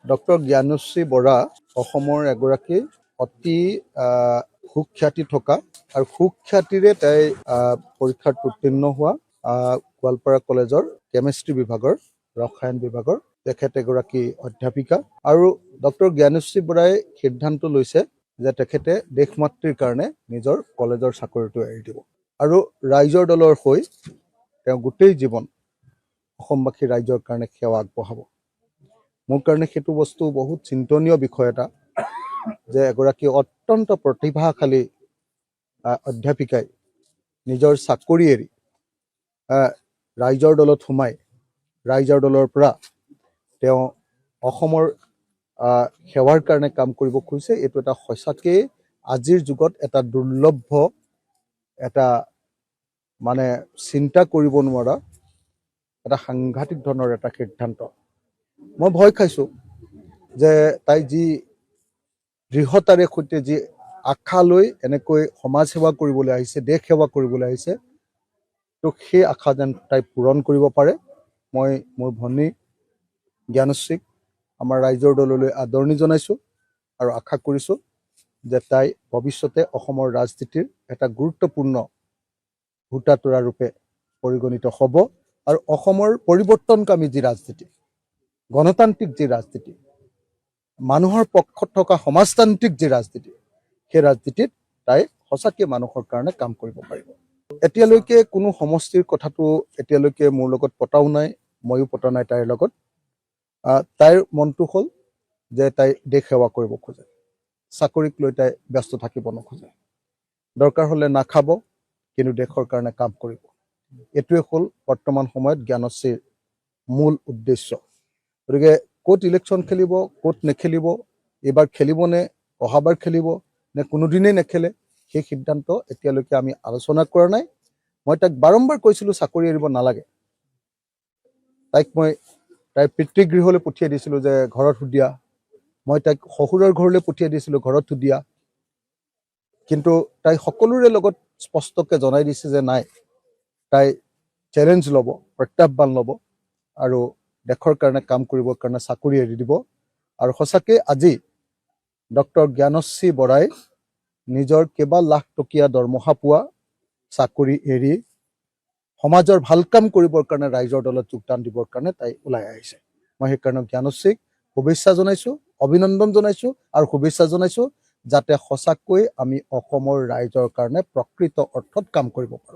Doctor Gyanashree Bora অসমৰ এগৰাকী অতি সুখ্যাতি থকা আৰু সুখ্যাতিৰে তাই পৰীক্ষাত উত্তীৰ্ণ হোৱা গোৱালপাৰা কলেজৰ কেমিষ্ট্ৰি বিভাগৰ ৰসায়ন বিভাগৰ তেখেত এগৰাকী অধ্যাপিকা। আৰু ডক্টৰ জ্ঞানশ্ৰী বৰাই সিদ্ধান্ত লৈছে যে তেখেতে দেশমাতৃৰ কাৰণে নিজৰ কলেজৰ চাকৰিটো এৰি দিব আৰু ৰাইজৰ দলৰ হৈ তেওঁ গোটেই জীৱন অসমবাসী ৰাইজৰ কাৰণে সেৱা আগবঢ়াব। মোৰ কাৰণে সেইটো বস্তু বহুত চিন্তনীয় বিষয় এটা যে এগৰাকী অত্যন্ত প্ৰতিভাশালী অধ্যাপিকাই নিজৰ চাকৰি এৰি ৰাইজৰ দলত সোমাই ৰাইজৰ দলৰ পৰা তেওঁ অসমৰ সেৱাৰ কাৰণে কাম কৰিব খুজিছে। এইটো এটা সঁচাকৈ আজিৰ যুগত এটা দুৰ্লভ এটা মানে চিন্তা কৰিব নোৱাৰা এটা সাংঘাতিক ধৰণৰ এটা সিদ্ধান্ত। মই ভয় খাইছোঁ যে তাই যি দৃঢ়তাৰে সৈতে যি আশা লৈ এনেকৈ সমাজ সেৱা কৰিবলৈ আহিছে, দেশ সেৱা কৰিবলৈ আহিছে, তো সেই আশা যেন তাই পূৰণ কৰিব পাৰে। মই মোৰ ভনী জ্ঞানশ্ৰীক আমাৰ ৰাইজৰ দললৈ আদৰণি জনাইছোঁ আৰু আশা কৰিছোঁ যে তাই ভৱিষ্যতে অসমৰ ৰাজনীতিৰ এটা গুৰুত্বপূৰ্ণ ভোটাতৰা ৰূপে পৰিগণিত হ'ব আৰু অসমৰ পৰিৱৰ্তনকামী যি ৰাজনীতি, গণতান্ত্ৰিক যি ৰাজনীতি, মানুহৰ পক্ষত থকা সমাজতান্ত্ৰিক যি ৰাজনীতি, সেই ৰাজনীতিত তাই সঁচাকৈ মানুহৰ কাৰণে কাম কৰিব পাৰিব। এতিয়ালৈকে কোনো সমষ্টিৰ কথাটো এতিয়ালৈকে মোৰ লগত পতাও নাই, ময়ো পতা নাই তাইৰ লগত। তাইৰ মনটো হ'ল যে তাই দেশ সেৱা কৰিব খোজে, চাকৰিক লৈ তাই ব্যস্ত থাকিব নোখোজে, দৰকাৰ হ'লে নাখাব কিন্তু দেশৰ কাৰণে কাম কৰিব। এইটোৱে হ'ল বৰ্তমান সময়ত জ্ঞানশ্ৰীৰ মূল উদ্দেশ্য। গতিকে ক'ত ইলেকশ্যন খেলিব, ক'ত নেখেলিব, এইবাৰ খেলিবনে, অহাবাৰ খেলিব নে কোনোদিনেই নেখেলে, সেই সিদ্ধান্ত এতিয়ালৈকে আমি আলোচনা কৰা নাই। মই তাইক বাৰম্বাৰ কৈছিলোঁ চাকৰি এৰিব নালাগে। তাইক মই তাইৰ পিতৃগৃহলৈ পঠিয়াই দিছিলোঁ যে ঘৰত সুধিয়া, মই তাইক শহুৰৰ ঘৰলৈ পঠিয়াই দিছিলোঁ ঘৰত সুধিয়া, কিন্তু তাই সকলোৰে লগত স্পষ্টকৈ জনাই দিছে যে নাই, তাই চেলেঞ্জ ল'ব, প্ৰত্যাহ্বান ল'ব আৰু দেশৰ কাৰণে কাম কৰিবৰ কাৰণে চাকৰি এৰি দিব। আৰু সঁচাকৈ আজি ডক্টৰ জ্ঞানশ্ৰী বৰাই নিজৰ কেইবা লাখ টকীয়া দৰমহা পোৱা চাকৰি এৰি সমাজৰ ভাল কাম কৰিবৰ কাৰণে ৰাইজৰ দলত যোগদান দিবৰ কাৰণে তাই ওলাই আহিছে। মই সেইকাৰণে জ্ঞানশ্ৰীক শুভেচ্ছা জনাইছোঁ, অভিনন্দন জনাইছোঁ আৰু শুভেচ্ছা জনাইছোঁ যাতে সঁচাকৈ আমি অসমৰ ৰাইজৰ কাৰণে প্ৰকৃত অৰ্থত কাম কৰিব পাৰোঁ।